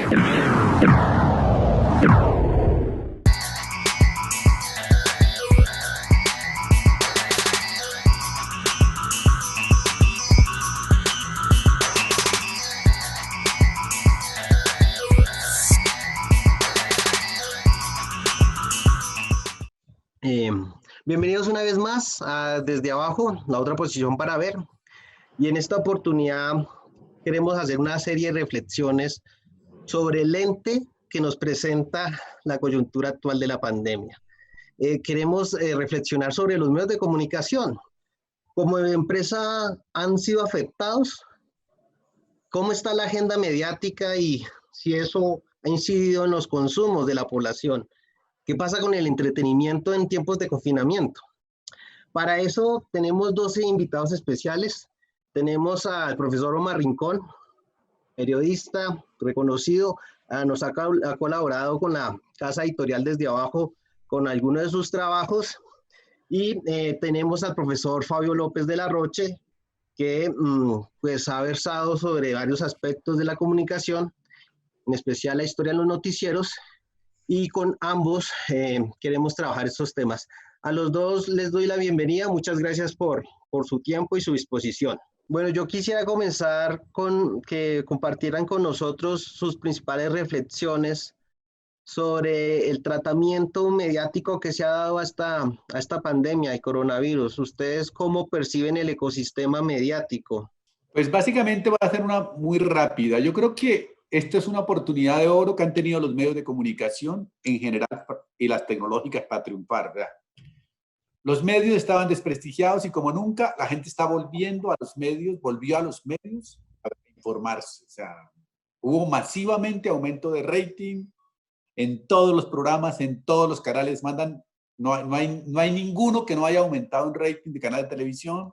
Eh, Bienvenidos una vez más a Desde Abajo, la otra posición para ver. Y en esta oportunidad queremos hacer una serie de reflexiones sobre el ente que nos presenta la coyuntura actual de la pandemia. Queremos reflexionar sobre los medios de comunicación. Como empresa han sido afectados, cómo está la agenda mediática y si eso ha incidido en los consumos de la población. ¿Qué pasa con el entretenimiento en tiempos de confinamiento? Para eso tenemos 12 invitados especiales. Tenemos al profesor Omar Rincón, periodista reconocido, nos ha colaborado con la Casa Editorial Desde Abajo con algunos de sus trabajos. Y tenemos al profesor Fabio López de la Roche, que pues ha versado sobre varios aspectos de la comunicación, en especial la historia de los noticieros, y con ambos queremos trabajar estos temas. A los dos les doy la bienvenida, muchas gracias por su tiempo y su disposición. Bueno, yo quisiera comenzar con que compartieran con nosotros sus principales reflexiones sobre el tratamiento mediático que se ha dado a esta pandemia de coronavirus. ¿Ustedes cómo perciben el ecosistema mediático? Pues básicamente va a ser una muy rápida. Yo creo que esto es una oportunidad de oro que han tenido los medios de comunicación en general y las tecnológicas para triunfar, ¿verdad? Los medios estaban desprestigiados y como nunca la gente está volviendo a los medios, volvió a los medios a informarse. O sea, hubo masivamente aumento de rating en todos los programas, en todos los canales. No hay ninguno que no haya aumentado en rating de canal de televisión.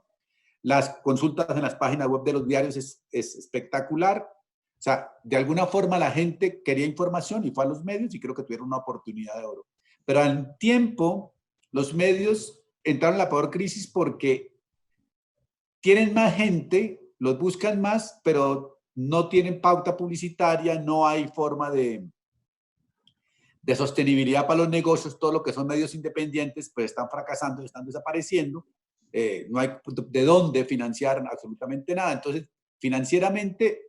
Las consultas en las páginas web de los diarios es espectacular. O sea, de alguna forma la gente quería información y fue a los medios y creo que tuvieron una oportunidad de oro. Pero al tiempo, los medios entraron en la peor crisis porque tienen más gente, los buscan más, pero no tienen pauta publicitaria, no hay forma de sostenibilidad para los negocios. Todo lo que son medios independientes pues están fracasando, están desapareciendo. No hay de dónde financiar absolutamente nada. Entonces, financieramente,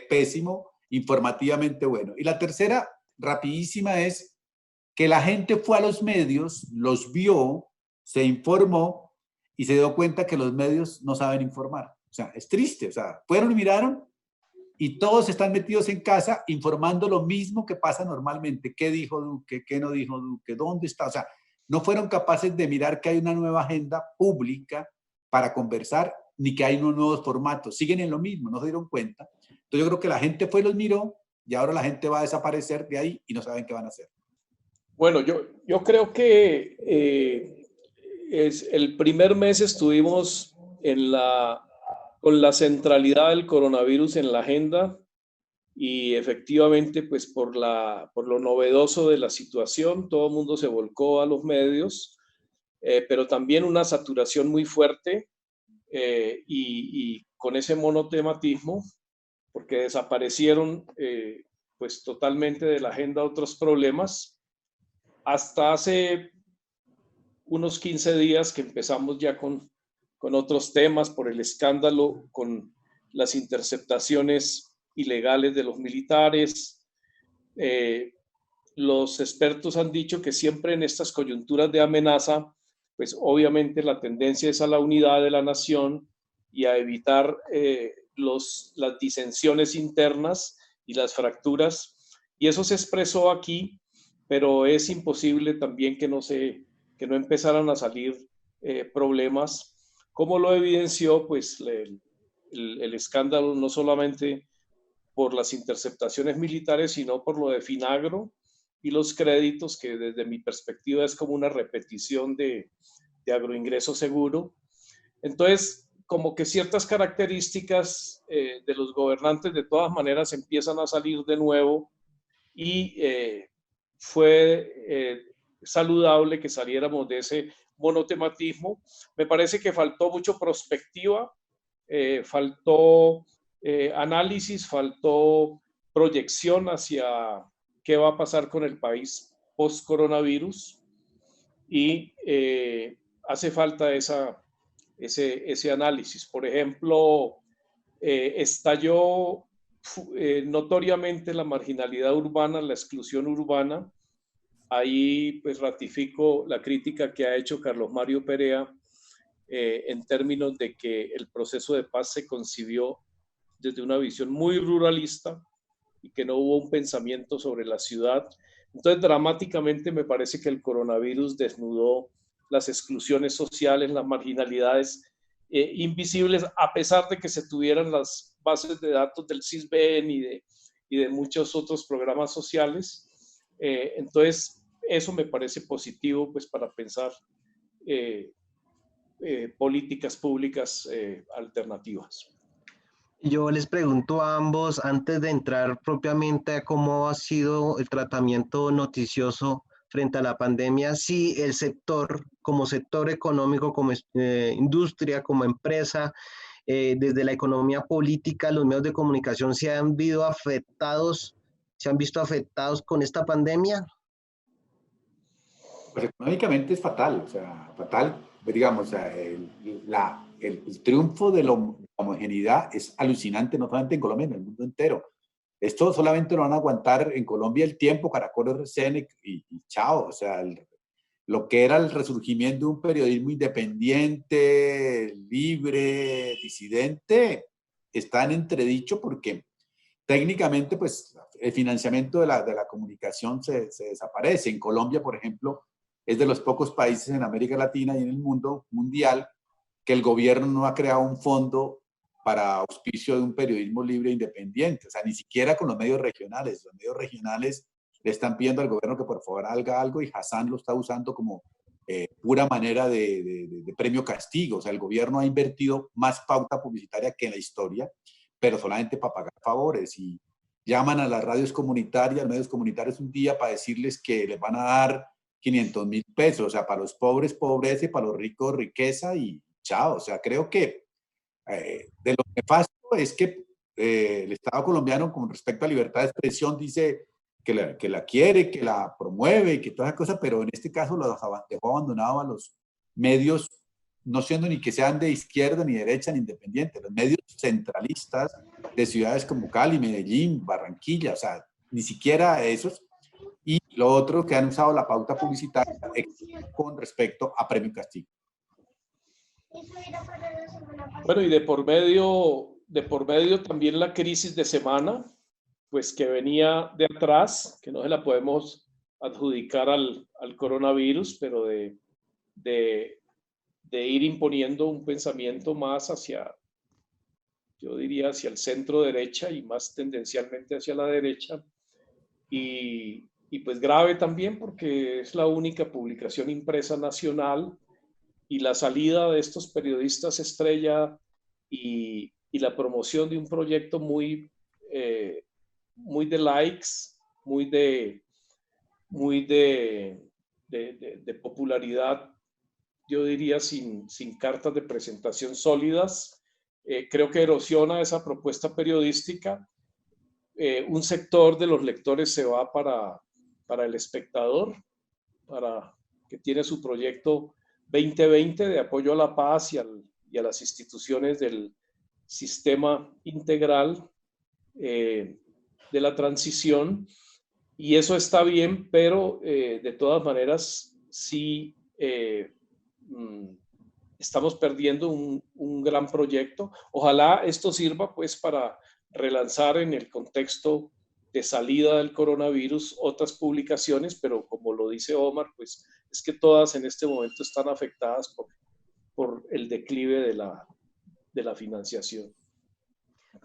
pésimo, informativamente bueno. Y la tercera, rapidísima, es que la gente fue a los medios, los vio, se informó y se dio cuenta que los medios no saben informar. O sea, es triste. O sea, fueron y miraron y todos están metidos en casa informando lo mismo que pasa normalmente. ¿Qué dijo Duque? ¿Qué no dijo Duque? ¿Dónde está? O sea, no fueron capaces de mirar que hay una nueva agenda pública para conversar, ni que hay unos nuevos formatos. Siguen en lo mismo, no se dieron cuenta. Entonces yo creo que la gente fue y los miró y ahora la gente va a desaparecer de ahí y no saben qué van a hacer. Bueno, yo creo que el primer mes estuvimos con la centralidad del coronavirus en la agenda y efectivamente, pues por lo novedoso de la situación, todo el mundo se volcó a los medios, pero también una saturación muy fuerte y con ese monotematismo, porque desaparecieron pues totalmente de la agenda otros problemas. Hasta hace unos 15 días que empezamos ya con otros temas por el escándalo, con las interceptaciones ilegales de los militares. Los expertos han dicho que siempre en estas coyunturas de amenaza, pues obviamente la tendencia es a la unidad de la nación y a evitar las disensiones internas y las fracturas. Y eso se expresó aquí, pero es imposible también que no empezaran a salir problemas, como lo evidenció pues el escándalo no solamente por las interceptaciones militares, sino por lo de Finagro y los créditos, que desde mi perspectiva es como una repetición de agroingreso seguro. Entonces, como que ciertas características de los gobernantes de todas maneras empiezan a salir de nuevo y fue saludable que saliéramos de ese monotematismo. Me parece que faltó mucho perspectiva, faltó análisis, faltó proyección hacia qué va a pasar con el país post-coronavirus y hace falta ese análisis. Por ejemplo, estalló notoriamente la marginalidad urbana, la exclusión urbana. Ahí pues ratifico la crítica que ha hecho Carlos Mario Perea en términos de que el proceso de paz se concibió desde una visión muy ruralista y que no hubo un pensamiento sobre la ciudad. Entonces, dramáticamente me parece que el coronavirus desnudó las exclusiones sociales, las marginalidades invisibles, a pesar de que se tuvieran las bases de datos del CISBEN y de muchos otros programas sociales. Entonces, eso me parece positivo pues, para pensar políticas públicas alternativas. Yo les pregunto a ambos, antes de entrar propiamente a cómo ha sido el tratamiento noticioso frente a la pandemia, si el sector, como sector económico, como industria, como empresa, desde la economía política, los medios de comunicación se han visto afectados con esta pandemia. Pues económicamente es fatal, o sea, fatal, digamos, o sea, el triunfo de la homogeneidad es alucinante, no solamente en Colombia, en el mundo entero. Esto solamente lo van a aguantar en Colombia el tiempo, Caracol, RCN y chao, o sea, lo que era el resurgimiento de un periodismo independiente, libre, disidente, está en entredicho porque técnicamente, pues, el financiamiento de la comunicación se desaparece. En Colombia, por ejemplo, es de los pocos países en América Latina y en el mundo mundial que el gobierno no ha creado un fondo para auspicio de un periodismo libre e independiente. O sea, ni siquiera con los medios regionales. Los medios regionales le están pidiendo al gobierno que por favor haga algo y Hassan lo está usando como pura manera de premio castigo. O sea, el gobierno ha invertido más pauta publicitaria que en la historia, pero solamente para pagar favores, y llaman a las radios comunitarias, medios comunitarios un día para decirles que les van a dar 500.000 pesos, o sea, para los pobres pobreza y para los ricos riqueza y chao. O sea, creo que de lo nefasto es que el Estado colombiano con respecto a libertad de expresión dice que la quiere, que la promueve y que todas esas cosas, pero en este caso lo dejó abandonado a los medios, no siendo ni que sean de izquierda, ni derecha, ni independientes, los medios centralistas de ciudades como Cali, Medellín, Barranquilla, o sea, ni siquiera esos. Y lo otro, que han usado la pauta publicitaria con respecto a premio castigo. Bueno, y de por medio también la crisis de semana, pues que venía de atrás, que no se la podemos adjudicar al coronavirus, pero de ir imponiendo un pensamiento más hacia, yo diría, hacia el centro derecha y más tendencialmente hacia la derecha. Y pues grave también porque es la única publicación impresa nacional, y la salida de estos periodistas estrella y la promoción de un proyecto muy de likes, muy de popularidad, yo diría sin cartas de presentación sólidas, creo que erosiona esa propuesta periodística. Un sector de los lectores se va para El Espectador, para que tiene su proyecto 2020 de apoyo a la paz y a las instituciones del sistema integral de la transición, y eso está bien, pero de todas maneras sí estamos perdiendo un gran proyecto. Ojalá esto sirva pues para relanzar en el contexto de salida del coronavirus otras publicaciones, pero como lo dice Omar, pues es que todas en este momento están afectadas por el declive de la financiación.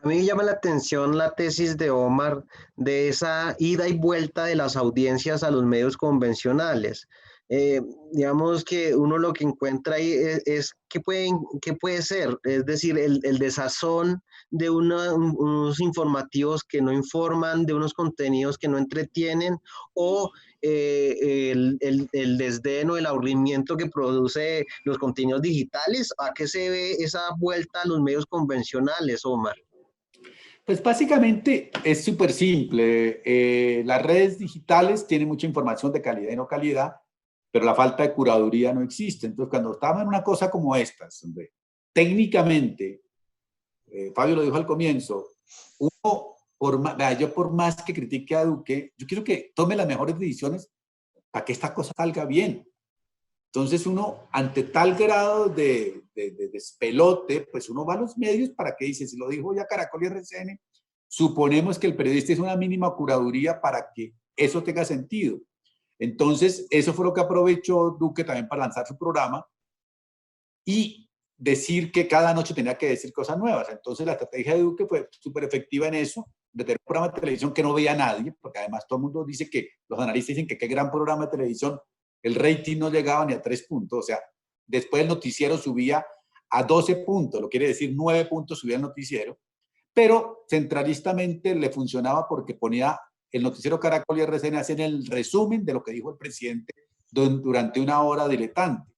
A mí me llama la atención la tesis de Omar de esa ida y vuelta de las audiencias a los medios convencionales. Digamos que uno lo que encuentra ahí es qué puede ser, es decir, el desazón de unos informativos que no informan, de unos contenidos que no entretienen, o el desdén o el aburrimiento que produce los contenidos digitales. ¿A qué se ve esa vuelta a los medios convencionales, Omar? Pues básicamente es súper simple. Las redes digitales tienen mucha información de calidad y no calidad, pero la falta de curaduría no existe. Entonces, cuando estamos en una cosa como estas, donde técnicamente, Fabio lo dijo al comienzo, uno, yo por más que critique a Duque, yo quiero que tome las mejores decisiones para que esta cosa salga bien. Entonces uno, ante tal grado de despelote, pues uno va a los medios para que dice, si lo dijo ya Caracol y RCN, suponemos que el periodista es una mínima curaduría para que eso tenga sentido. Entonces, eso fue lo que aprovechó Duque también para lanzar su programa y decir que cada noche tenía que decir cosas nuevas. Entonces, la estrategia de Duque fue súper efectiva en eso, de tener un programa de televisión que no veía nadie, porque además todo el mundo dice que, los analistas dicen que qué gran programa de televisión, el rating no llegaba ni a 3 puntos, o sea, después el noticiero subía a 12 puntos, lo quiere decir 9 puntos subía el noticiero, pero centralistamente le funcionaba porque ponía el noticiero Caracol y RCN hacían el resumen de lo que dijo el presidente durante una hora diletante.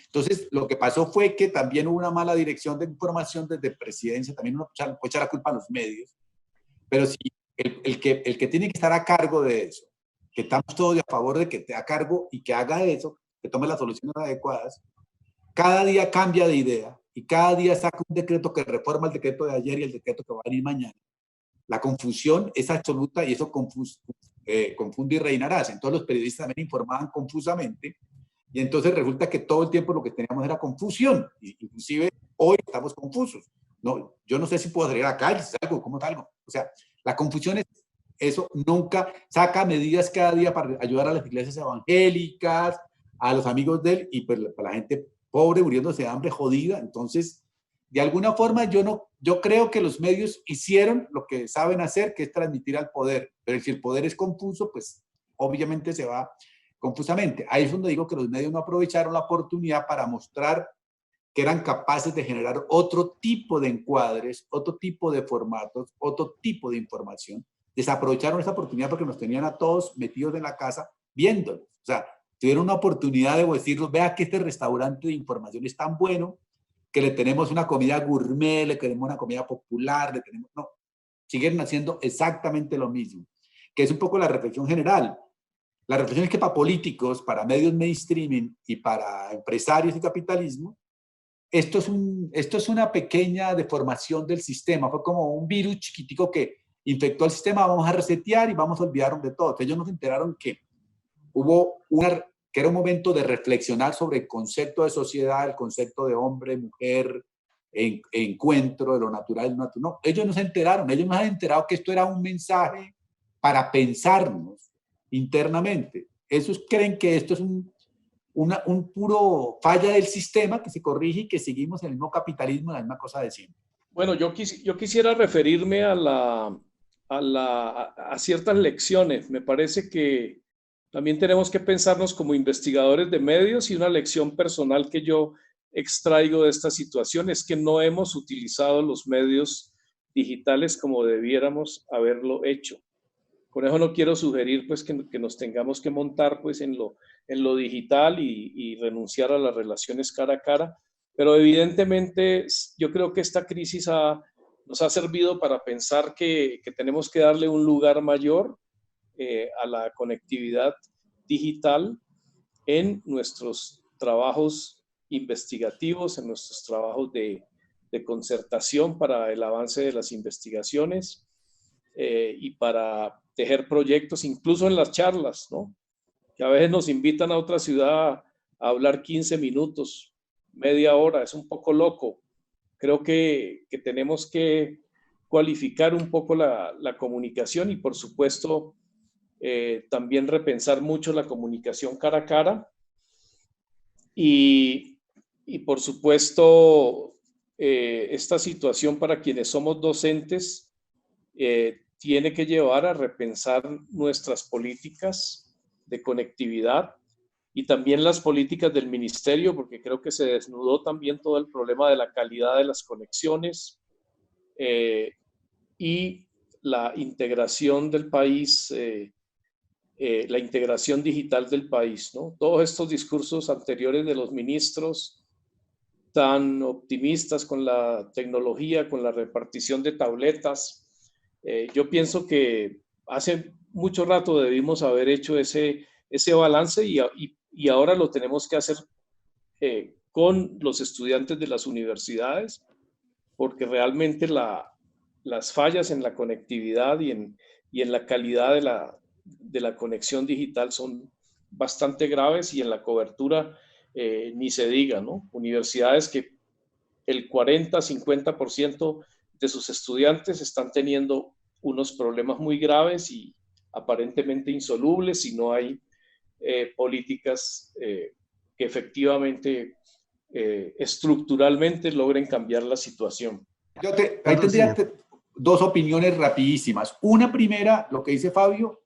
Entonces, lo que pasó fue que también hubo una mala dirección de información desde presidencia, también uno puede echar la culpa a los medios, pero si el que tiene que estar a cargo de eso, que estamos todos a favor de que esté a cargo y que haga eso, que tome las soluciones adecuadas, cada día cambia de idea y cada día saca un decreto que reforma el decreto de ayer y el decreto que va a venir mañana. La confusión es absoluta y eso confunde y reinará. Entonces los periodistas también informaban confusamente y entonces resulta que todo el tiempo lo que teníamos era confusión. Inclusive hoy estamos confusos. No, yo no sé si puedo salir a la calle, si salgo, cómo salgo. O sea, la confusión es eso, nunca saca medidas cada día para ayudar a las iglesias evangélicas, a los amigos de él y pues para la gente pobre muriéndose de hambre, jodida. Entonces, de alguna forma yo creo que los medios hicieron lo que saben hacer, que es transmitir al poder, pero si el poder es confuso, pues obviamente se va confusamente. Ahí es donde digo que los medios no aprovecharon la oportunidad para mostrar que eran capaces de generar otro tipo de encuadres, otro tipo de formatos, otro tipo de información. Desaprovecharon esa oportunidad porque nos tenían a todos metidos en la casa viéndolos. O sea, tuvieron una oportunidad de decirnos, vea que este restaurante de información es tan bueno que le tenemos una comida gourmet, le tenemos una comida popular, le tenemos... No, siguen haciendo exactamente lo mismo, que es un poco la reflexión general. La reflexión es que para políticos, para medios mainstreaming y para empresarios y capitalismo, esto es una pequeña deformación del sistema. Fue como un virus chiquitico que infectó al sistema, vamos a resetear y vamos a olvidarnos de todo. Ellos no se enteraron que que era un momento de reflexionar sobre el concepto de sociedad, el concepto de hombre, mujer, encuentro, de lo natural y lo natural. No, ellos no se enteraron, ellos no se han enterado que esto era un mensaje para pensarnos internamente. Ellos creen que esto es un puro falla del sistema que se corrige y que seguimos en el mismo capitalismo, la misma cosa de siempre. Bueno, yo quisiera referirme a ciertas lecciones. Me parece que también tenemos que pensarnos como investigadores de medios, y una lección personal que yo extraigo de esta situación es que no hemos utilizado los medios digitales como debiéramos haberlo hecho. Con eso no quiero sugerir pues que nos tengamos que montar pues en lo digital y renunciar a las relaciones cara a cara, pero evidentemente yo creo que esta crisis nos ha servido para pensar que tenemos que darle un lugar mayor a la conectividad digital en nuestros trabajos investigativos, en nuestros trabajos de concertación para el avance de las investigaciones y para tejer proyectos, incluso en las charlas, ¿no? Que a veces nos invitan a otra ciudad a hablar 15 minutos, media hora, es un poco loco. Creo que tenemos que cualificar un poco la comunicación y, por supuesto, también repensar mucho la comunicación cara a cara y por supuesto, esta situación para quienes somos docentes tiene que llevar a repensar nuestras políticas de conectividad y también las políticas del ministerio, porque creo que se desnudó también todo el problema de la calidad de las conexiones y la integración del país, la integración digital del país, ¿no? Todos estos discursos anteriores de los ministros tan optimistas con la tecnología, con la repartición de tabletas, Yo pienso que hace mucho rato debimos haber hecho ese balance y ahora lo tenemos que hacer con los estudiantes de las universidades, porque realmente las fallas en la conectividad y en la calidad de la conexión digital son bastante graves, y en la cobertura ni se diga, ¿no? Universidades que el 40-50% de sus estudiantes están teniendo unos problemas muy graves y aparentemente insolubles si no hay políticas que efectivamente estructuralmente logren cambiar la situación. Ahí tendría dos opiniones rapidísimas. Una primera, lo que dice Fabio,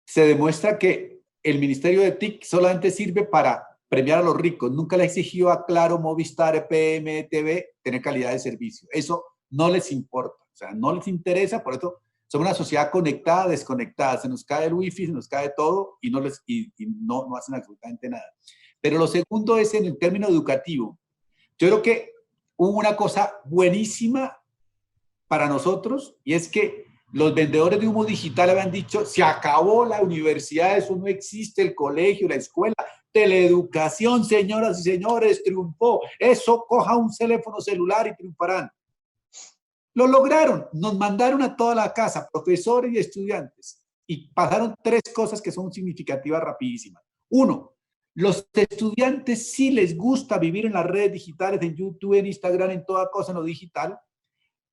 se demuestra que el Ministerio de TIC solamente sirve para premiar a los ricos. Nunca le exigió a Claro, Movistar, EPM, TV tener calidad de servicio. Eso no les importa, o sea, no les interesa. Por eso somos una sociedad conectada, desconectada. Se nos cae el wifi, se nos cae todo y no hacen absolutamente nada. Pero lo segundo es en el término educativo. Yo creo que hubo una cosa buenísima para nosotros, y es que los vendedores de humo digital habían dicho: se acabó la universidad, eso no existe, el colegio, la escuela, teleeducación, señoras y señores, triunfó. Eso, coja un teléfono celular y triunfarán. Lo lograron, nos mandaron a toda la casa, profesores y estudiantes, y pasaron tres cosas que son significativas rapidísimas. Uno, los estudiantes sí les gusta vivir en las redes digitales, en YouTube, en Instagram, en toda cosa en lo digital,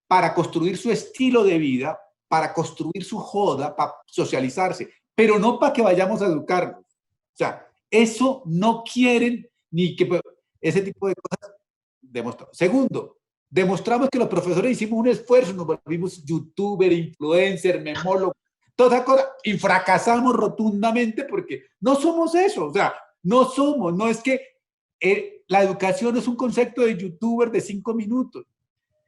para construir su estilo de vida, para construir su joda, para socializarse, pero no para que vayamos a educarlos. O sea, eso no quieren ni que ese tipo de cosas demostramos. Segundo, demostramos que los profesores hicimos un esfuerzo, nos volvimos youtuber, influencer, memólogo, toda esa cosa, y fracasamos rotundamente porque no somos eso. O sea, no es que la educación es un concepto de youtuber de 5 minutos.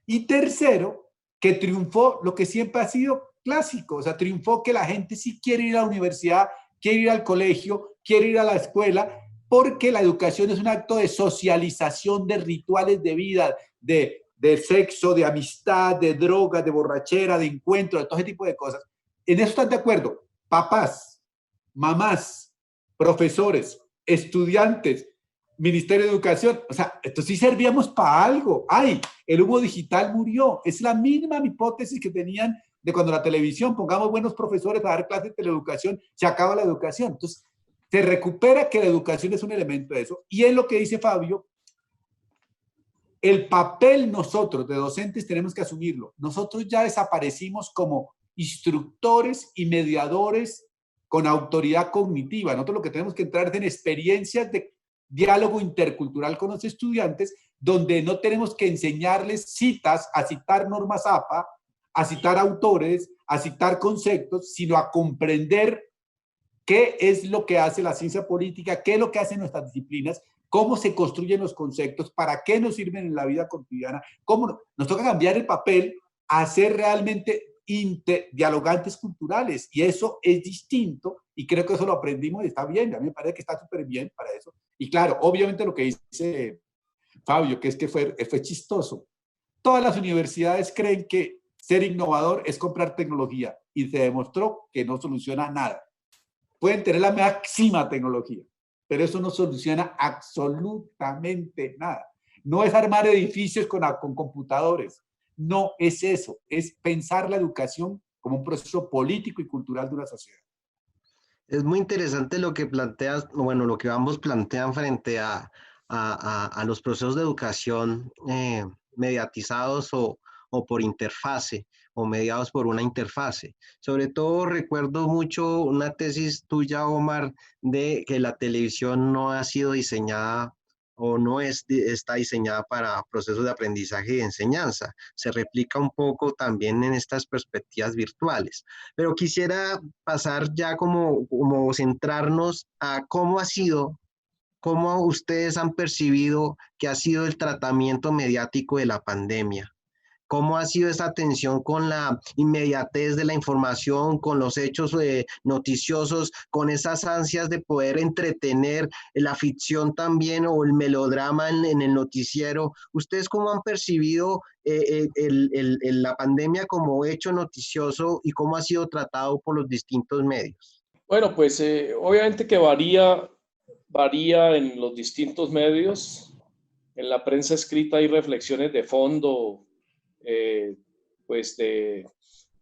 Y tercero, que triunfó lo que siempre ha sido clásico, o sea, triunfó que la gente sí quiere ir a la universidad, quiere ir al colegio, quiere ir a la escuela, porque la educación es un acto de socialización, de rituales de vida, de sexo, de amistad, de drogas, de borrachera, de encuentro, de todo ese tipo de cosas. En eso están de acuerdo papás, mamás, profesores, estudiantes, Ministerio de Educación. O sea, esto sí servíamos para algo. ¡Ay! El humo digital murió. Es la misma hipótesis que tenían de cuando la televisión, pongamos buenos profesores a dar clases de teleeducación, se acaba la educación. Entonces, se recupera que la educación es un elemento de eso. Y es lo que dice Fabio, el papel nosotros de docentes tenemos que asumirlo. Nosotros ya desaparecimos como instructores y mediadores con autoridad cognitiva. Nosotros lo que tenemos que entrar es en experiencias de diálogo intercultural con los estudiantes, donde no tenemos que enseñarles citas, a citar normas APA, a citar autores, a citar conceptos, sino a comprender qué es lo que hace la ciencia política, qué es lo que hacen nuestras disciplinas, cómo se construyen los conceptos, para qué nos sirven en la vida cotidiana, cómo nos toca cambiar el papel a ser realmente dialogantes culturales, y eso es distinto, y creo que eso lo aprendimos y está bien. A mí me parece que está súper bien para eso. Y claro, obviamente lo que dice Fabio, que es que fue chistoso. Todas las universidades creen que ser innovador es comprar tecnología, y se demostró que no soluciona nada. Pueden tener la máxima tecnología, pero eso no soluciona absolutamente nada. No es armar edificios con computadores. No es eso. Es pensar la educación como un proceso político y cultural de una sociedad. Es muy interesante lo que planteas, bueno, lo que ambos plantean frente a los procesos de educación mediatizados o por interfase o mediados por una interfase. Sobre todo recuerdo mucho una tesis tuya, Omar, de que la televisión no ha sido diseñada o no está diseñada para procesos de aprendizaje y de enseñanza. Se replica un poco también en estas perspectivas virtuales. Pero quisiera pasar ya como centrarnos a cómo ha sido, cómo ustedes han percibido que ha sido el tratamiento mediático de la pandemia. ¿Cómo ha sido esa tensión con la inmediatez de la información, con los hechos noticiosos, con esas ansias de poder entretener, la ficción también o el melodrama en el noticiero? ¿Ustedes cómo han percibido la pandemia como hecho noticioso y cómo ha sido tratado por los distintos medios? Bueno, pues obviamente que varía en los distintos medios. En la prensa escrita hay reflexiones de fondo, eh, pues de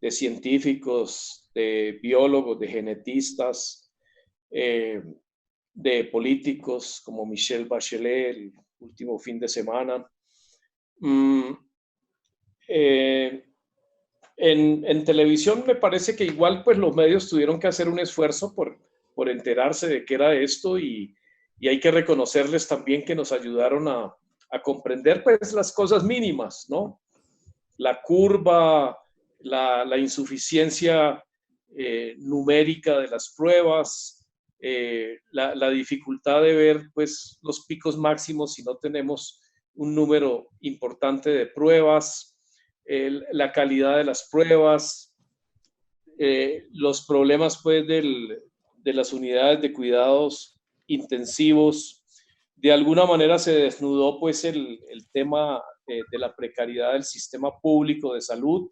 científicos, de biólogos, de genetistas, eh, de políticos como Michelle Bachelet el último fin de semana. Mm, eh, en televisión me parece que igual pues los medios tuvieron que hacer un esfuerzo por enterarse de qué era esto y hay que reconocerles también que nos ayudaron a comprender pues las cosas mínimas, ¿no? La curva, la insuficiencia numérica de las pruebas, la dificultad de ver pues los picos máximos si no tenemos un número importante de pruebas, la calidad de las pruebas, los problemas pues de las unidades de cuidados intensivos. De alguna manera se desnudó pues el tema de la precariedad del sistema público de salud.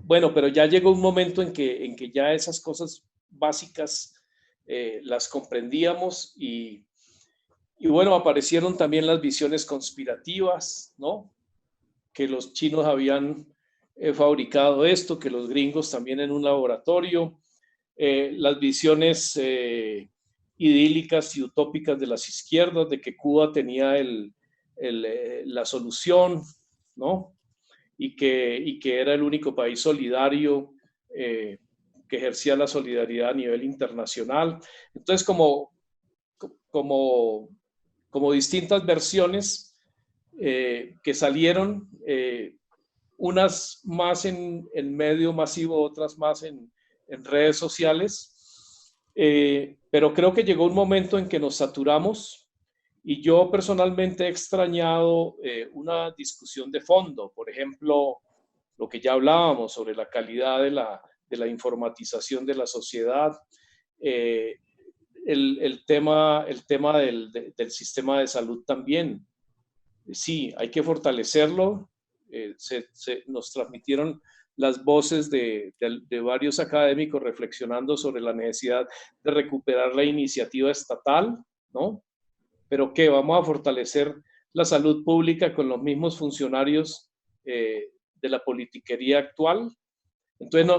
Bueno, pero ya llegó un momento en que ya esas cosas básicas las comprendíamos y bueno, aparecieron también las visiones conspirativas, ¿no? Que los chinos habían fabricado esto, que los gringos también en un laboratorio, las visiones idílicas y utópicas de las izquierdas, de que Cuba tenía la solución, ¿no? Y que era el único país solidario que ejercía la solidaridad a nivel internacional. Entonces, como distintas versiones que salieron, unas más en medio masivo, otras más en redes sociales, pero creo que llegó un momento en que nos saturamos y yo personalmente he extrañado una discusión de fondo, por ejemplo, lo que ya hablábamos sobre la calidad de la informatización de la sociedad, eh, el tema del sistema de salud también. Sí, hay que fortalecerlo. Nos transmitieron las voces de varios académicos reflexionando sobre la necesidad de recuperar la iniciativa estatal, ¿no? Pero ¿qué? Vamos a fortalecer la salud pública con los mismos funcionarios de la politiquería actual. Entonces,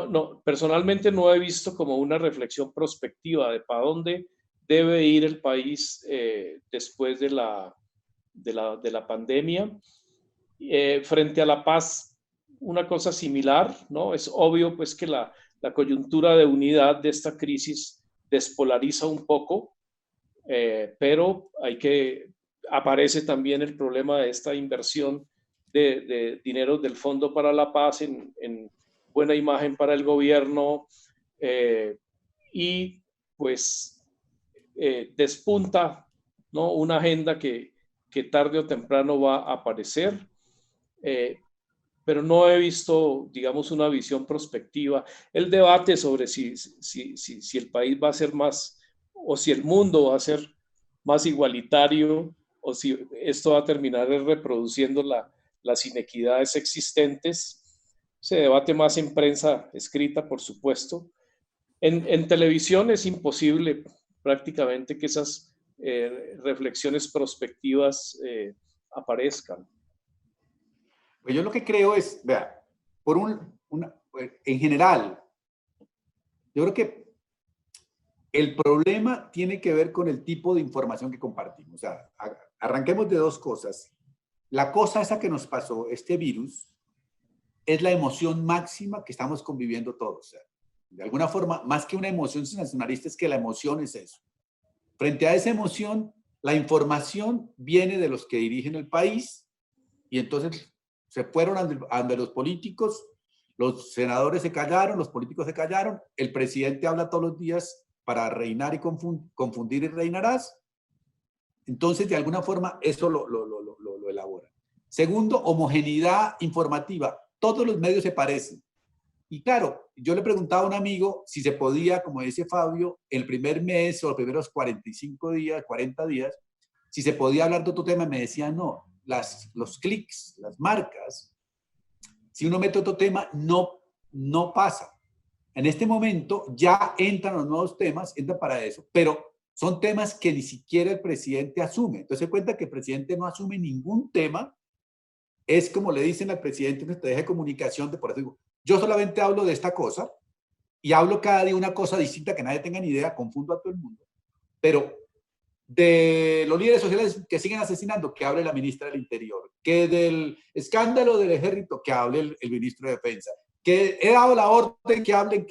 personalmente no he visto como una reflexión prospectiva de para dónde debe ir el país después de la pandemia. Frente a la paz, una cosa similar, ¿no? Es obvio pues que la coyuntura de unidad de esta crisis despolariza un poco, pero aparece también el problema de esta inversión de dinero del Fondo para la Paz en buena imagen para el gobierno y pues despunta, ¿no? Una agenda que tarde o temprano va a aparecer, pero no he visto, digamos, una visión prospectiva. El debate sobre si el país va a ser más, o si el mundo va a ser más igualitario, o si esto va a terminar reproduciendo las inequidades existentes, se debate más en prensa escrita, por supuesto. En televisión es imposible prácticamente que esas reflexiones prospectivas aparezcan. Pues yo lo que creo es, vea, en general, yo creo que el problema tiene que ver con el tipo de información que compartimos. O sea, arranquemos de dos cosas. La cosa esa que nos pasó, este virus, es la emoción máxima que estamos conviviendo todos. O sea, de alguna forma, más que una emoción sensacionalista, es que la emoción es eso. Frente a esa emoción, la información viene de los que dirigen el país y entonces se fueron ante los políticos, los senadores se callaron, los políticos se callaron, el presidente habla todos los días para reinar y confundir y reinarás. Entonces, de alguna forma, eso lo elabora. Segundo, homogeneidad informativa. Todos los medios se parecen. Y claro, yo le preguntaba a un amigo si se podía, como dice Fabio, el primer mes o los primeros 45 días, 40 días, si se podía hablar de otro tema, y me decía no, los clics, las marcas, si uno mete otro tema, no pasa. En este momento ya entran los nuevos temas, entran para eso, pero son temas que ni siquiera el presidente asume. Entonces se cuenta que el presidente no asume ningún tema. Es como le dicen al presidente en estrategia de comunicación, por eso digo, yo solamente hablo de esta cosa y hablo cada día una cosa distinta que nadie tenga ni idea, confundo a todo el mundo. Pero de los líderes sociales que siguen asesinando, que hable la ministra del Interior, que del escándalo del ejército, que hable el ministro de Defensa, que he dado la orden que hable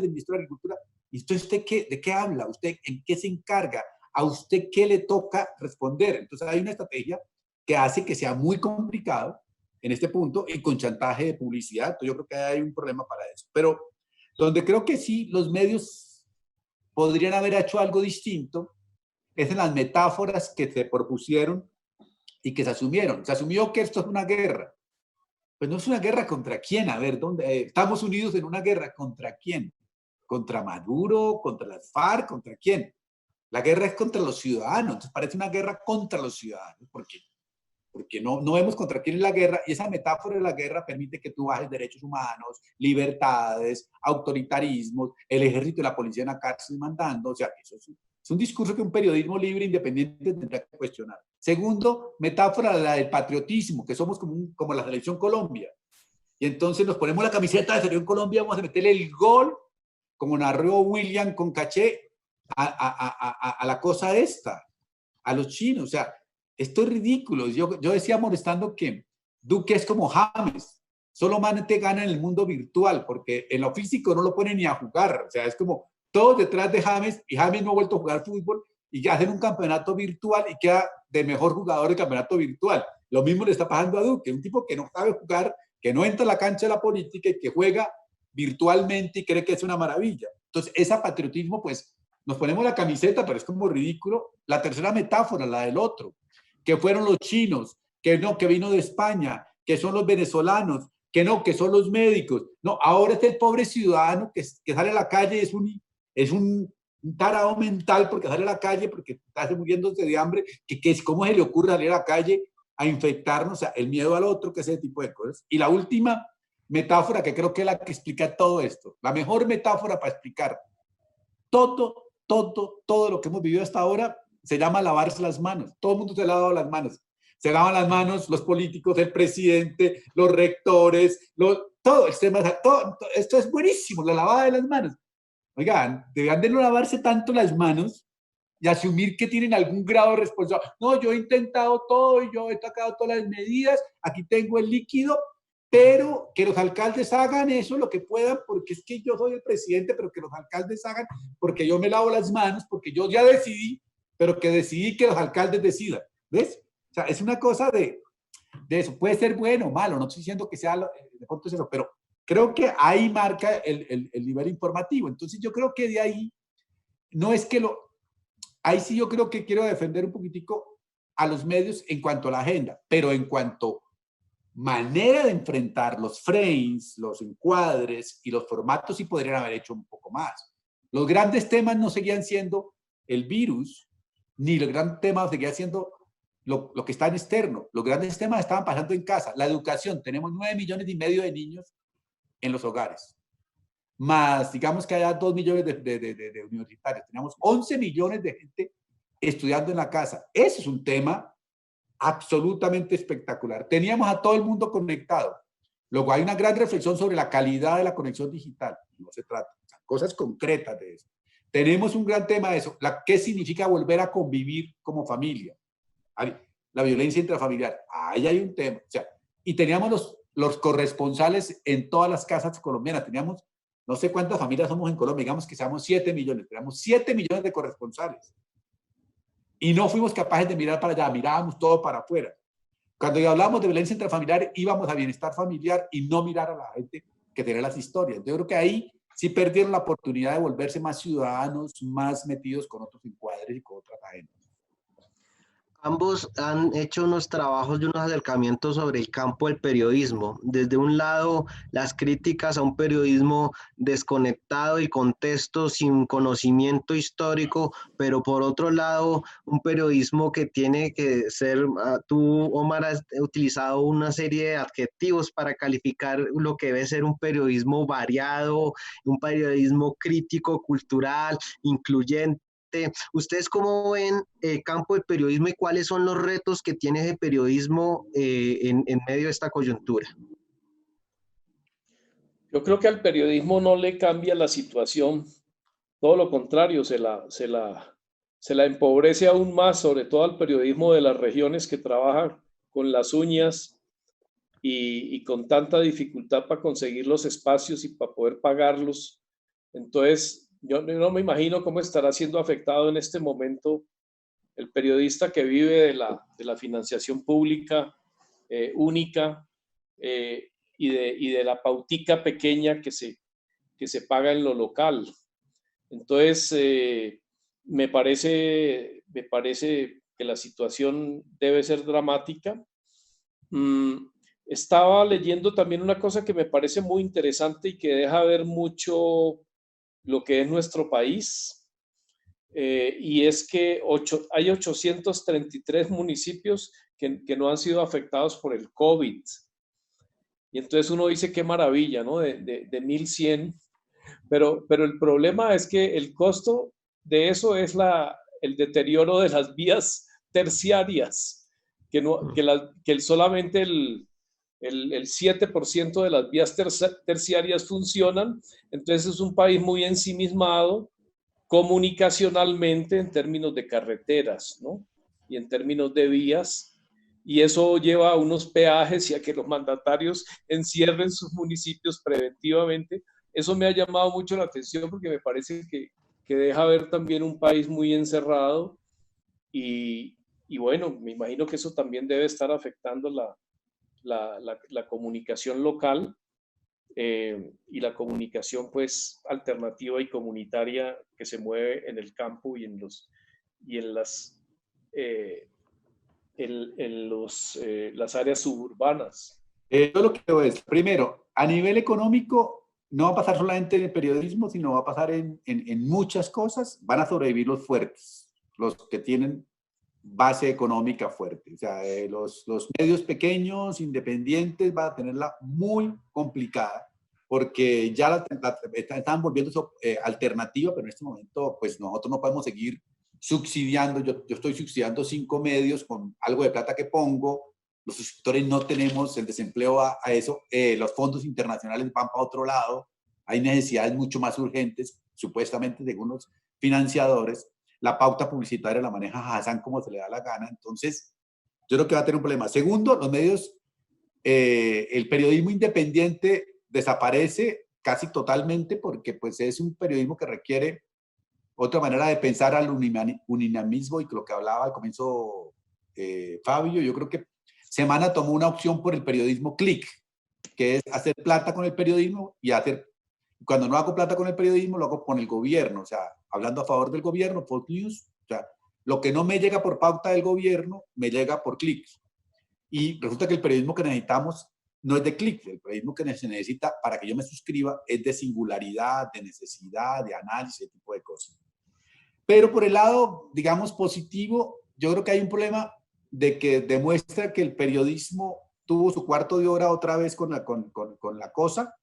del ministro de Agricultura. ¿Y usted de qué habla? ¿Usted en qué se encarga? ¿A usted qué le toca responder? Entonces hay una estrategia que hace que sea muy complicado en este punto y con chantaje de publicidad. Entonces yo creo que hay un problema para eso. Pero donde creo que sí los medios podrían haber hecho algo distinto es en las metáforas que se propusieron y que se asumieron. Se asumió que esto es una guerra. Pues no es una guerra contra quién. A ver, ¿dónde? Estamos unidos en una guerra. ¿Contra quién? ¿Contra Maduro? ¿Contra las FARC? ¿Contra quién? La guerra es contra los ciudadanos. Entonces parece una guerra contra los ciudadanos. ¿Por qué? Porque no vemos contra quién es la guerra, y esa metáfora de la guerra permite que tú bajes derechos humanos, libertades, autoritarismos, el ejército y la policía en la cárcel mandando. O sea, eso es un discurso que un periodismo libre e independiente tendrá que cuestionar. Segundo, metáfora la del patriotismo, que somos como la selección Colombia. Y entonces nos ponemos la camiseta de selección Colombia, vamos a meterle el gol, como narró William con caché, a la cosa esta, a los chinos. O sea, esto es ridículo. Yo decía molestando que Duque es como James, solamente gana en el mundo virtual, porque en lo físico no lo ponen ni a jugar. O sea, es como todos detrás de James, y James no ha vuelto a jugar fútbol, y ya hacen un campeonato virtual y queda de mejor jugador del campeonato virtual. Lo mismo le está pasando a Duque, un tipo que no sabe jugar, que no entra a la cancha de la política y que juega virtualmente y cree que es una maravilla. Entonces, ese patriotismo, pues, nos ponemos la camiseta, pero es como ridículo. La tercera metáfora, la del otro, que fueron los chinos, que no, que vino de España, que son los venezolanos, que no, que son los médicos. No, ahora es el pobre ciudadano que sale a la calle, es un tarado mental porque sale a la calle, porque está muriéndose de hambre, ¿cómo se le ocurre salir a la calle a infectarnos? O sea, el miedo al otro, que ese tipo de cosas. Y la última metáfora, que creo que es la que explica todo esto, la mejor metáfora para explicar todo lo que hemos vivido hasta ahora, se llama lavarse las manos. Todo el mundo se ha lavado las manos. Se lavan las manos los políticos, el presidente, los rectores, todo. Esto es buenísimo, la lavada de las manos. Oigan, deberían de no lavarse tanto las manos y asumir que tienen algún grado de responsabilidad. No, yo he intentado todo y yo he sacado todas las medidas, aquí tengo el líquido, pero que los alcaldes hagan eso lo que puedan, porque es que yo soy el presidente, pero que los alcaldes hagan, porque yo me lavo las manos, porque yo ya decidí, pero que decidí que los alcaldes decidan. ¿Ves? O sea, es una cosa de eso. Puede ser bueno o malo, no estoy diciendo que sea de pronto eso, pero creo que ahí marca el nivel informativo. Entonces yo creo que de ahí, no es que ahí sí yo creo que quiero defender un poquitico a los medios en cuanto a la agenda, pero en cuanto manera de enfrentar los frames, los encuadres y los formatos, sí podrían haber hecho un poco más. Los grandes temas no seguían siendo el virus, ni los grandes temas seguían siendo lo que está en externo. Los grandes temas estaban pasando en casa. La educación, tenemos 9,5 millones de niños en los hogares, más digamos que haya 2 millones de universitarios. Tenemos 11 millones de gente estudiando en la casa. Ese es un tema absolutamente espectacular. Teníamos a todo el mundo conectado. Luego hay una gran reflexión sobre la calidad de la conexión digital. No se trata, cosas concretas de eso. Tenemos un gran tema de eso. ¿Qué significa volver a convivir como familia? La violencia intrafamiliar. Ahí hay un tema. O sea, y teníamos los corresponsales en todas las casas colombianas. Teníamos, no sé cuántas familias somos en Colombia, digamos que seamos 7 millones. Teníamos 7 millones de corresponsales. Y no fuimos capaces de mirar para allá, mirábamos todo para afuera. Cuando hablamos de violencia intrafamiliar, íbamos a bienestar familiar y no mirar a la gente que tiene las historias. Yo creo que ahí sí perdieron la oportunidad de volverse más ciudadanos, más metidos con otros encuadres y con otras agendas. Ambos han hecho unos trabajos y unos acercamientos sobre el campo del periodismo. Desde un lado, las críticas a un periodismo desconectado del contexto, sin conocimiento histórico, pero por otro lado, un periodismo que tiene que ser, tú, Omar, has utilizado una serie de adjetivos para calificar lo que debe ser un periodismo variado, un periodismo crítico, cultural, incluyente. ¿Ustedes cómo ven el campo del periodismo y cuáles son los retos que tiene el periodismo en medio de esta coyuntura? Yo creo que al periodismo no le cambia la situación, todo lo contrario, se la empobrece aún más, sobre todo al periodismo de las regiones que trabaja con las uñas y con tanta dificultad para conseguir los espacios y para poder pagarlos. Entonces, yo no me imagino cómo estará siendo afectado en este momento el periodista que vive de la financiación pública única y de la pautica pequeña que se paga en lo local. Entonces, me parece que la situación debe ser dramática. Estaba leyendo también una cosa que me parece muy interesante y que deja ver mucho lo que es nuestro país, y es que hay 833 municipios que no han sido afectados por el COVID. Y entonces uno dice, qué maravilla, ¿no? De 1.100. Pero el problema es que el costo de eso es el deterioro de las vías terciarias, que solamente el 7% de las vías terciarias funcionan. Entonces es un país muy ensimismado comunicacionalmente en términos de carreteras, ¿no? Y en términos de vías. Y eso lleva a unos peajes y a que los mandatarios encierren sus municipios preventivamente. Eso me ha llamado mucho la atención porque me parece que deja ver también un país muy encerrado y bueno, me imagino que eso también debe estar afectando la comunicación local y la comunicación pues alternativa y comunitaria que se mueve en el campo y en las áreas suburbanas. Yo lo que veo es, primero, a nivel económico, no va a pasar solamente en el periodismo, sino va a pasar en muchas cosas. Van a sobrevivir los fuertes, los que tienen base económica fuerte. O sea, los medios pequeños, independientes, van a tenerla muy complicada, porque ya están volviendo alternativa, pero en este momento, pues nosotros no podemos seguir subsidiando. Yo estoy subsidiando 5 medios con algo de plata que pongo. Los suscriptores no tenemos, el desempleo a eso, los fondos internacionales van para otro lado, hay necesidades mucho más urgentes, supuestamente según los financiadores. La pauta publicitaria la maneja Hassan como se le da la gana. Entonces, yo creo que va a tener un problema. Segundo, los medios, el periodismo independiente desaparece casi totalmente porque pues es un periodismo que requiere otra manera de pensar al uninomismo y lo que hablaba al comienzo Fabio. Yo creo que Semana tomó una opción por el periodismo click, que es hacer plata con el periodismo y cuando no hago plata con el periodismo, lo hago con el gobierno, o sea, hablando a favor del gobierno, Fox News, o sea, lo que no me llega por pauta del gobierno, me llega por clics. Y resulta que el periodismo que necesitamos no es de clics, el periodismo que se necesita para que yo me suscriba es de singularidad, de necesidad, de análisis, ese tipo de cosas. Pero por el lado, digamos, positivo, yo creo que hay un problema de que demuestra que el periodismo tuvo su cuarto de hora otra vez con la cosa,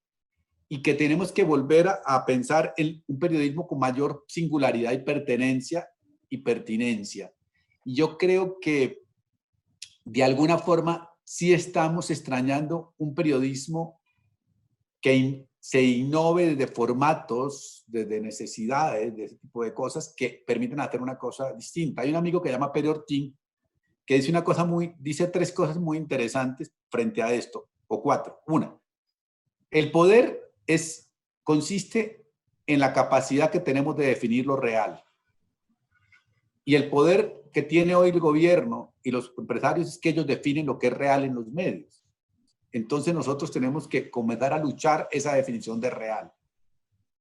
y que tenemos que volver a pensar en un periodismo con mayor singularidad y pertenencia y pertinencia. Y yo creo que de alguna forma sí estamos extrañando un periodismo que se innove desde formatos, desde necesidades, de ese tipo de cosas que permiten hacer una cosa distinta. Hay un amigo que se llama Pedro Ortín, que dice 3 cosas muy interesantes frente a esto, o 4. Una, el poder consiste en la capacidad que tenemos de definir lo real. Y el poder que tiene hoy el gobierno y los empresarios es que ellos definen lo que es real en los medios. Entonces nosotros tenemos que comenzar a luchar esa definición de real.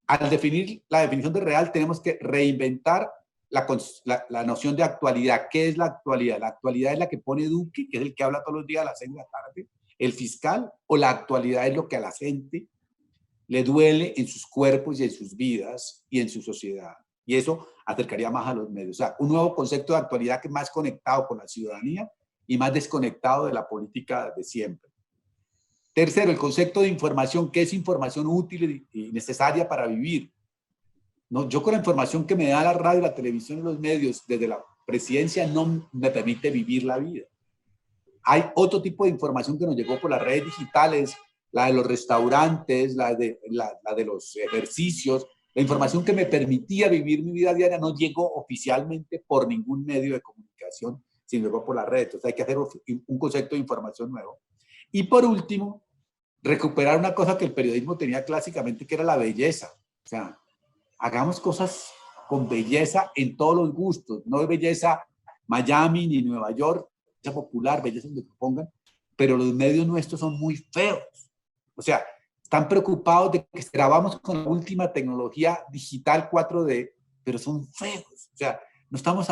Al definir la definición de real, tenemos que reinventar la noción de actualidad. ¿Qué es la actualidad? La actualidad es la que pone Duque, que es el que habla todos los días a las 6 de la tarde, el fiscal, o la actualidad es lo que a la gente le duele en sus cuerpos y en sus vidas y en su sociedad. Y eso acercaría más a los medios. O sea, un nuevo concepto de actualidad que es más conectado con la ciudadanía y más desconectado de la política de siempre. Tercero, el concepto de información. ¿Qué es información útil y necesaria para vivir? No, yo con la información que me da la radio, la televisión y los medios desde la presidencia no me permite vivir la vida. Hay otro tipo de información que nos llegó por las redes digitales, la de los restaurantes, la de los ejercicios. La información que me permitía vivir mi vida diaria no llegó oficialmente por ningún medio de comunicación, sino llegó por la red. Entonces hay que hacer un concepto de información nuevo. Y por último, recuperar una cosa que el periodismo tenía clásicamente, que era la belleza. O sea, hagamos cosas con belleza en todos los gustos, no belleza Miami ni Nueva York, belleza popular, belleza donde te pongan, pero los medios nuestros son muy feos. O sea, están preocupados de que grabamos con la última tecnología digital 4D, pero son feos. O sea, no estamos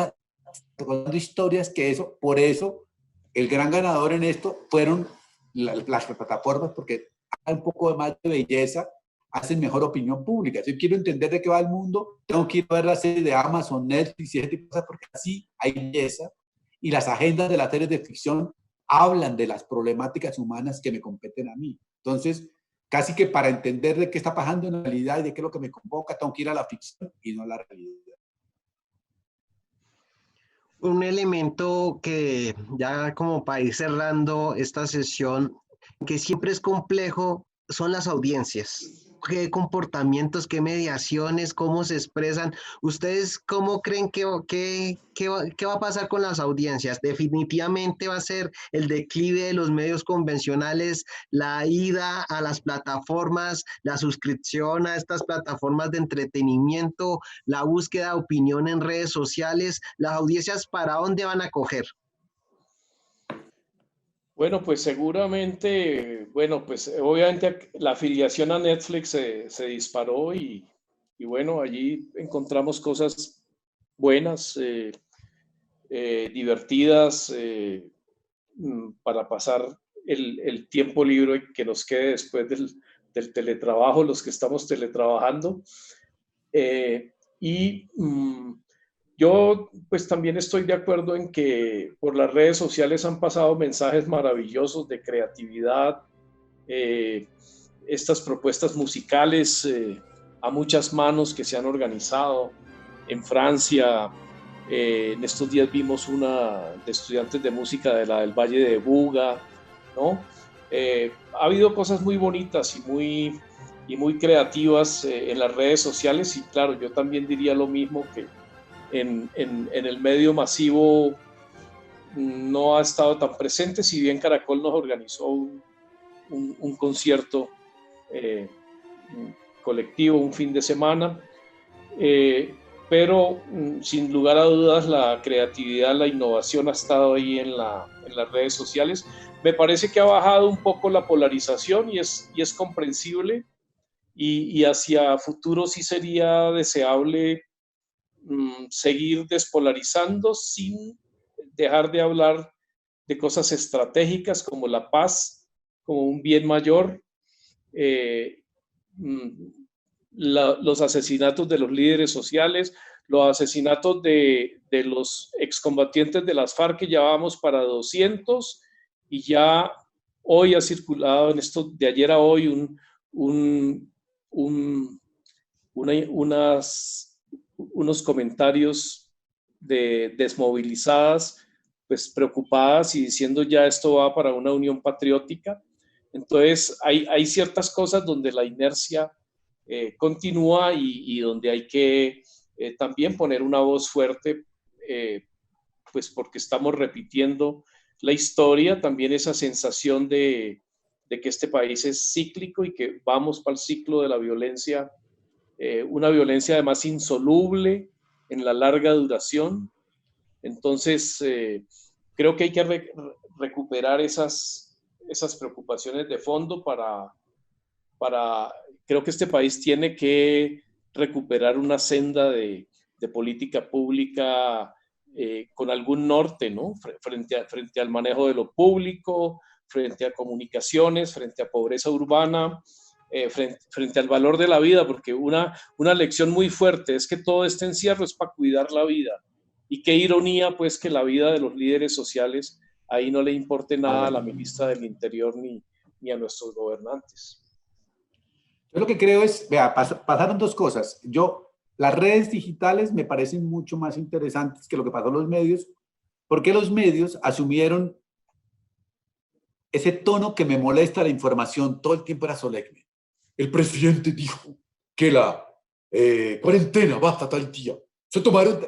contando historias que eso, por eso el gran ganador en esto fueron las plataformas, porque hay un poco más de belleza, hacen mejor opinión pública. Si yo quiero entender de qué va el mundo, tengo que ir a ver la serie de Amazon, Netflix y ese tipo de cosas, porque así hay belleza. Y las agendas de las series de ficción hablan de las problemáticas humanas que me competen a mí. Entonces, casi que para entender de qué está pasando en la realidad y de qué es lo que me convoca, tengo que ir a la ficción y no a la realidad. Un elemento que ya como para ir cerrando esta sesión, que siempre es complejo, son las audiencias. ¿Qué comportamientos, qué mediaciones, cómo se expresan? ¿Ustedes cómo creen que va a pasar con las audiencias? ¿Definitivamente va a ser el declive de los medios convencionales, la ida a las plataformas, la suscripción a estas plataformas de entretenimiento, la búsqueda de opinión en redes sociales? ¿Las audiencias para dónde van a coger? Bueno, pues seguramente, bueno, pues obviamente la afiliación a Netflix se disparó y bueno, allí encontramos cosas buenas, divertidas, para pasar el tiempo libre que nos quede después del teletrabajo, los que estamos teletrabajando. Y yo pues también estoy de acuerdo en que por las redes sociales han pasado mensajes maravillosos de creatividad, eh, estas propuestas musicales a muchas manos que se han organizado en Francia. En estos días vimos una de estudiantes de música del Valle de Buga, ¿no? Ha habido cosas muy bonitas y muy creativas en las redes sociales y claro, yo también diría lo mismo que en el medio masivo no ha estado tan presente, si bien Caracol nos organizó un concierto colectivo un fin de semana, pero sin lugar a dudas la creatividad, la innovación ha estado ahí en las redes sociales. Me parece que ha bajado un poco la polarización y es comprensible y hacia futuro sí sería deseable seguir despolarizando sin dejar de hablar de cosas estratégicas como la paz, como un bien mayor, los asesinatos de los líderes sociales, los asesinatos de los excombatientes de las FARC, que ya vamos para 200, y ya hoy ha circulado en esto de ayer a hoy unos comentarios de desmovilizadas, pues preocupadas y diciendo ya esto va para una unión patriótica. Entonces hay ciertas cosas donde la inercia continúa y donde hay que también poner una voz fuerte, pues porque estamos repitiendo la historia, también esa sensación de que este país es cíclico y que vamos para el ciclo de la violencia, una violencia además insoluble en la larga duración. Entonces, creo que hay que recuperar esas preocupaciones de fondo creo que este país tiene que recuperar una senda de de política pública con algún norte, ¿no? Frente al manejo de lo público, frente a comunicaciones, frente a pobreza urbana, frente al valor de la vida, porque una lección muy fuerte es que todo este encierro es para cuidar la vida. Y qué ironía, pues, que la vida de los líderes sociales ahí no le importe nada a la ministra del Interior ni a nuestros gobernantes. Yo lo que creo es, vea, pasaron dos cosas. Las redes digitales me parecen mucho más interesantes que lo que pasó en los medios, porque los medios asumieron ese tono que me molesta la información, todo el tiempo era solemne. El presidente dijo que la cuarentena va hasta tal día. Se tomaron...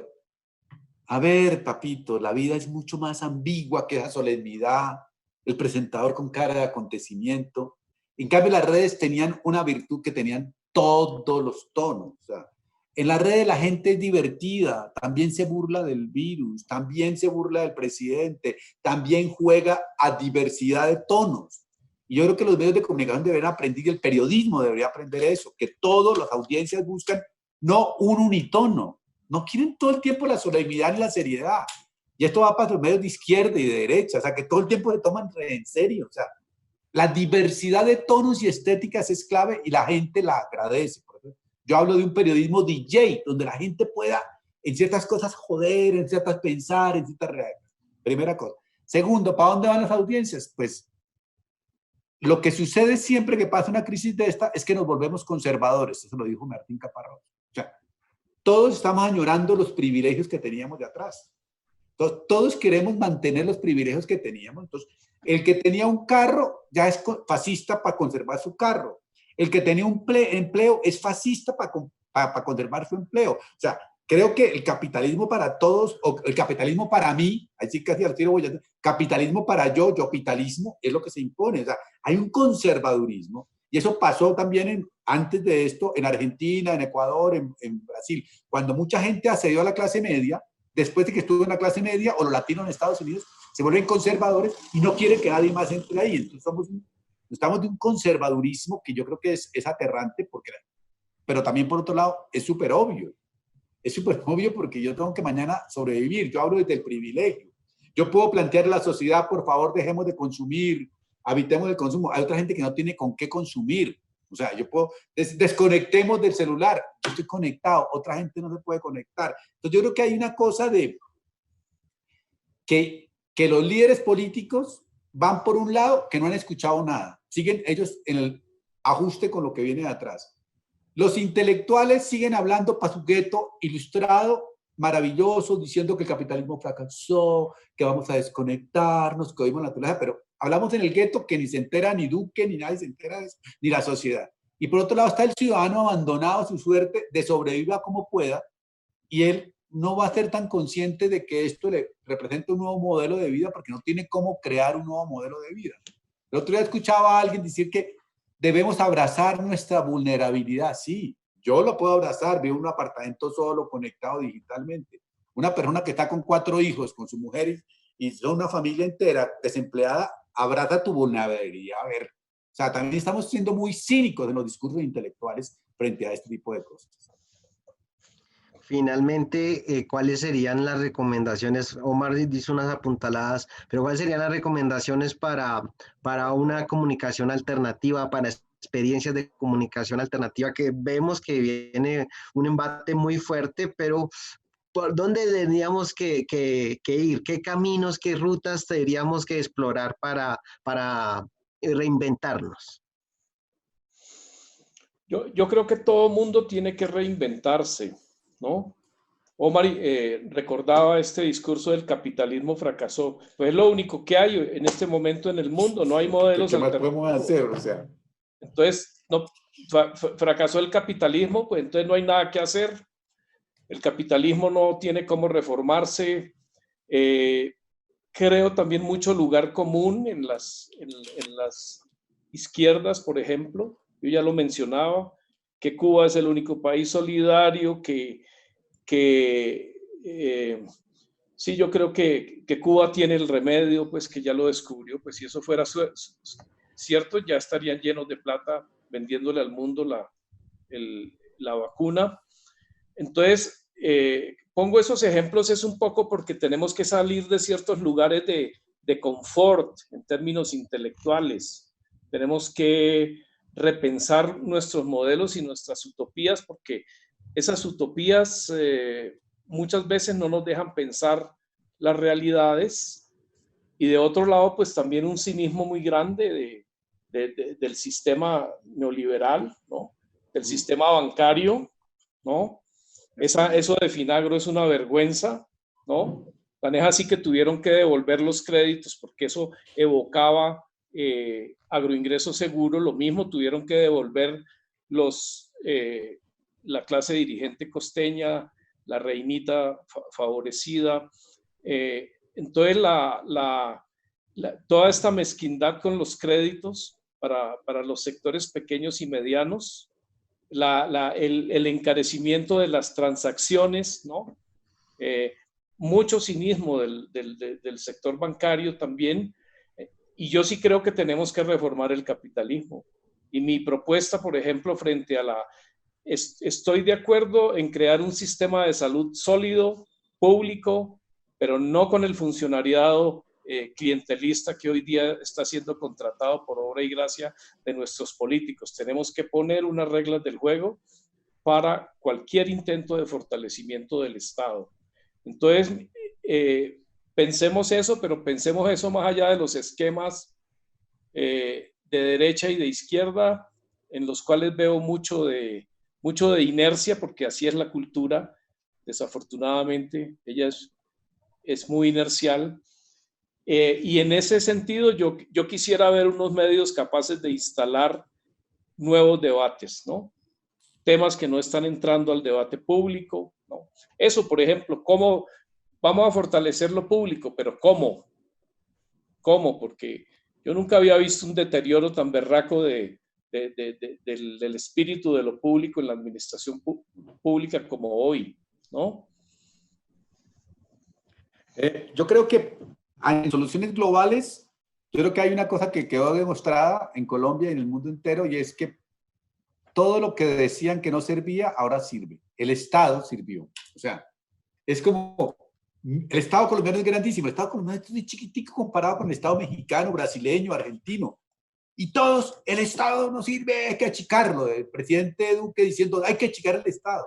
A ver, papito, la vida es mucho más ambigua que esa solemnidad, el presentador con cara de acontecimiento. En cambio, las redes tenían una virtud que tenían todos los tonos. O sea, en las redes la gente es divertida, también se burla del virus, también se burla del presidente, también juega a diversidad de tonos. Y yo creo que los medios de comunicación deberían aprender, y el periodismo debería aprender eso, que todas las audiencias buscan no un unitono, no quieren todo el tiempo la solemnidad ni la seriedad. Y esto va para los medios de izquierda y de derecha, o sea, que todo el tiempo se toman en serio. O sea, la diversidad de tonos y estéticas es clave y la gente la agradece. Por ejemplo, yo hablo de un periodismo DJ, donde la gente pueda en ciertas cosas joder, en ciertas pensar, en ciertas reacciones. Primera cosa. Segundo, ¿para dónde van las audiencias? Pues lo que sucede siempre que pasa una crisis de esta es que nos volvemos conservadores. Eso lo dijo Martín Caparrós. O sea, todos estamos añorando los privilegios que teníamos de atrás. Todos queremos mantener los privilegios que teníamos. Entonces, el que tenía un carro ya es fascista para conservar su carro. El que tenía un empleo es fascista para conservar su empleo. O sea, creo que el capitalismo para todos, o el capitalismo para mí, así casi al tiro voy a decir, capitalismo para yo capitalismo, es lo que se impone. O sea, hay un conservadurismo. Y eso pasó también antes de esto en Argentina, en Ecuador, en Brasil. Cuando mucha gente accedió a la clase media, después de que estuvo en la clase media, o los latinos en Estados Unidos, se vuelven conservadores y no quieren que nadie más entre ahí. Entonces estamos de un conservadurismo que yo creo que es aterrante, pero también por otro lado es súper obvio. Es súper obvio porque yo tengo que mañana sobrevivir. Yo hablo desde el privilegio. Yo puedo plantear a la sociedad, por favor, dejemos de consumir, evitemos el consumo. Hay otra gente que no tiene con qué consumir. O sea, yo puedo, desconectemos del celular. Yo estoy conectado, otra gente no se puede conectar. Entonces yo creo que hay una cosa de que los líderes políticos van por un lado que no han escuchado nada. Siguen ellos en el ajuste con lo que viene de atrás. Los intelectuales siguen hablando para su gueto ilustrado, maravilloso, diciendo que el capitalismo fracasó, que vamos a desconectarnos, que oímos la naturaleza, pero hablamos en el gueto que ni se entera ni Duque, ni nadie se entera de eso, ni la sociedad. Y por otro lado está el ciudadano abandonado a su suerte de sobreviva como pueda, y él no va a ser tan consciente de que esto le representa un nuevo modelo de vida porque no tiene cómo crear un nuevo modelo de vida. El otro día escuchaba a alguien decir que debemos abrazar nuestra vulnerabilidad. Sí, yo lo puedo abrazar, veo un apartamento solo, conectado digitalmente. Una persona que está con 4 hijos, con su mujer y son una familia entera, desempleada, abraza tu vulnerabilidad. A ver, o sea, también estamos siendo muy cínicos en los discursos intelectuales frente a este tipo de cosas. Finalmente, ¿cuáles serían las recomendaciones? Omar dice unas apuntaladas, pero ¿cuáles serían las recomendaciones para una comunicación alternativa, para experiencias de comunicación alternativa, que vemos que viene un embate muy fuerte, pero ¿por dónde tendríamos que ir? ¿Qué caminos, qué rutas tendríamos que explorar para reinventarnos? Yo creo que todo mundo tiene que reinventarse, ¿no? Omar recordaba este discurso del capitalismo fracasó. Pues es lo único que hay en este momento en el mundo, no hay modelos ¿Qué más alternativos. podemos hacer? O sea. Entonces, no, fracasó el capitalismo, pues entonces no hay nada que hacer. El capitalismo no tiene cómo reformarse. Creo también mucho lugar común en las izquierdas, por ejemplo. Yo ya lo mencionaba, que Cuba es el único país solidario, sí, yo creo que Cuba tiene el remedio, pues que ya lo descubrió, pues si eso fuera cierto, ya estarían llenos de plata vendiéndole al mundo la vacuna. Entonces, pongo esos ejemplos es un poco porque tenemos que salir de ciertos lugares de confort en términos intelectuales. Tenemos que repensar nuestros modelos y nuestras utopías porque esas utopías muchas veces no nos dejan pensar las realidades, y de otro lado pues también un cinismo muy grande del sistema neoliberal, ¿no? Del sistema bancario, ¿no? Eso de Finagro es una vergüenza, ¿no? Tan es así que tuvieron que devolver los créditos porque eso evocaba agroingreso seguro. Lo mismo tuvieron que devolver la clase dirigente costeña, la reinita favorecida. Entonces, toda esta mezquindad con los créditos para los sectores pequeños y medianos, el encarecimiento de las transacciones, ¿no? Mucho cinismo del sector bancario también, y yo sí creo que tenemos que reformar el capitalismo. Y mi propuesta, por ejemplo, frente a estoy de acuerdo en crear un sistema de salud sólido, público, pero no con el funcionariado clientelista que hoy día está siendo contratado por obra y gracia de nuestros políticos. Tenemos que poner unas reglas del juego para cualquier intento de fortalecimiento del Estado. Entonces, pensemos eso, pero pensemos eso más allá de los esquemas de derecha y de izquierda, en los cuales veo mucho de inercia, porque así es la cultura, desafortunadamente, ella es muy inercial. Y en ese sentido, yo quisiera ver unos medios capaces de instalar nuevos debates, ¿no? Temas que no están entrando al debate público, ¿no? Eso, por ejemplo, ¿cómo vamos a fortalecer lo público? Pero ¿cómo? ¿Cómo? Porque yo nunca había visto un deterioro tan berraco del espíritu de lo público en la administración pública como hoy, ¿no? Yo creo que en soluciones globales, yo creo que hay una cosa que quedó demostrada en Colombia y en el mundo entero, y es que todo lo que decían que no servía, ahora sirve. El Estado sirvió. O sea, es como, el Estado colombiano es grandísimo, el Estado colombiano es muy chiquitico comparado con el Estado mexicano, brasileño, argentino. Y todos, el Estado no sirve, hay que achicarlo. El presidente Duque diciendo, hay que achicar el Estado.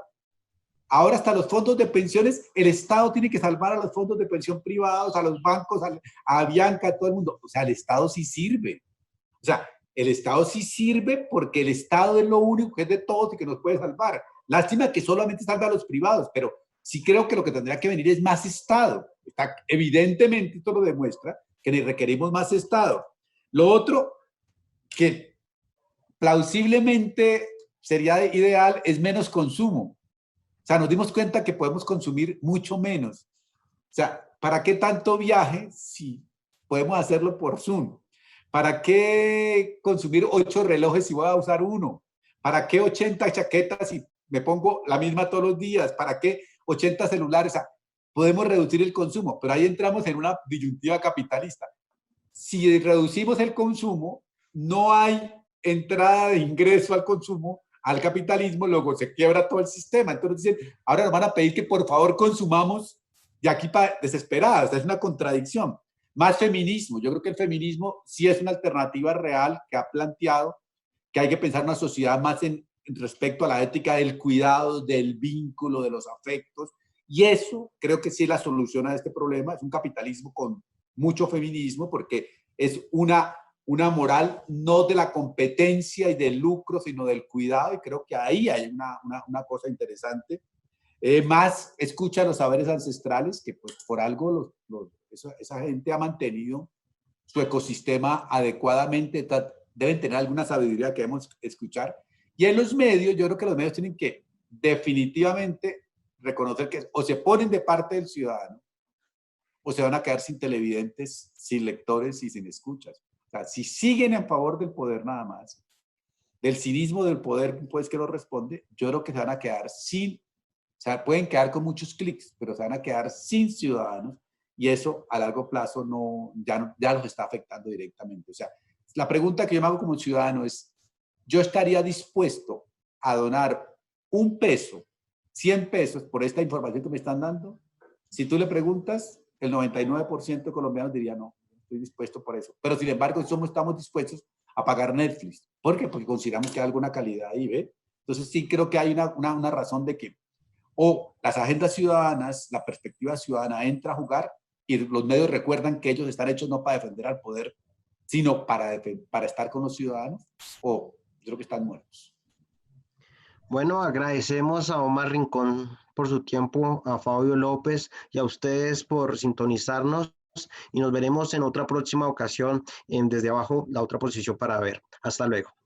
Ahora hasta los fondos de pensiones, el Estado tiene que salvar a los fondos de pensión privados, a los bancos, a Avianca, a todo el mundo. O sea, el Estado sí sirve. O sea, el Estado sí sirve porque el Estado es lo único que es de todos y que nos puede salvar. Lástima que solamente salva a los privados, pero sí creo que lo que tendría que venir es más Estado. Evidentemente, esto lo demuestra, que requerimos más Estado. Lo otro que plausiblemente sería ideal es menos consumo. O sea, nos dimos cuenta que podemos consumir mucho menos. O sea, ¿para qué tanto viaje si podemos hacerlo por Zoom? ¿Para qué consumir 8 relojes si voy a usar uno? ¿Para qué 80 chaquetas si me pongo la misma todos los días? ¿Para qué 80 celulares? O sea, podemos reducir el consumo, pero ahí entramos en una disyuntiva capitalista. Si reducimos el consumo, no hay entrada de ingreso al consumo, al capitalismo, luego se quiebra todo el sistema. Entonces dicen, ahora nos van a pedir que por favor consumamos de aquí para desesperadas. Es una contradicción. Más feminismo. Yo creo que el feminismo sí es una alternativa real que ha planteado que hay que pensar una sociedad más en respecto a la ética del cuidado, del vínculo, de los afectos. Y eso creo que sí es la solución a este problema. Es un capitalismo con mucho feminismo porque es una moral no de la competencia y del lucro, sino del cuidado. Y creo que ahí hay una cosa interesante. Más escucha los saberes ancestrales, que pues por algo esa gente ha mantenido su ecosistema adecuadamente, deben tener alguna sabiduría que debemos escuchar. Y en los medios, yo creo que los medios tienen que definitivamente reconocer que o se ponen de parte del ciudadano o se van a quedar sin televidentes, sin lectores y sin escuchas. O sea, si siguen en favor del poder nada más, del cinismo del poder, pues que lo responde, yo creo que se van a quedar sin, o sea, pueden quedar con muchos clics, pero se van a quedar sin ciudadanos y eso a largo plazo ya los está afectando directamente. O sea, la pregunta que yo me hago como ciudadano es, ¿yo estaría dispuesto a donar $1 100 pesos por esta información que me están dando, si tú le preguntas, el 99% de colombianos diría no, estoy dispuesto por eso. Pero sin embargo, estamos dispuestos a pagar Netflix. ¿Por qué? Porque consideramos que hay alguna calidad ahí, ¿ve? Entonces sí creo que hay una razón de que o las agendas ciudadanas, la perspectiva ciudadana entra a jugar y los medios recuerdan que ellos están hechos no para defender al poder, sino para estar con los ciudadanos, o yo creo que están muertos. Bueno, agradecemos a Omar Rincón por su tiempo, a Fabio López y a ustedes por sintonizarnos y nos veremos en otra próxima ocasión en Desde Abajo, la otra posición para ver. Hasta luego.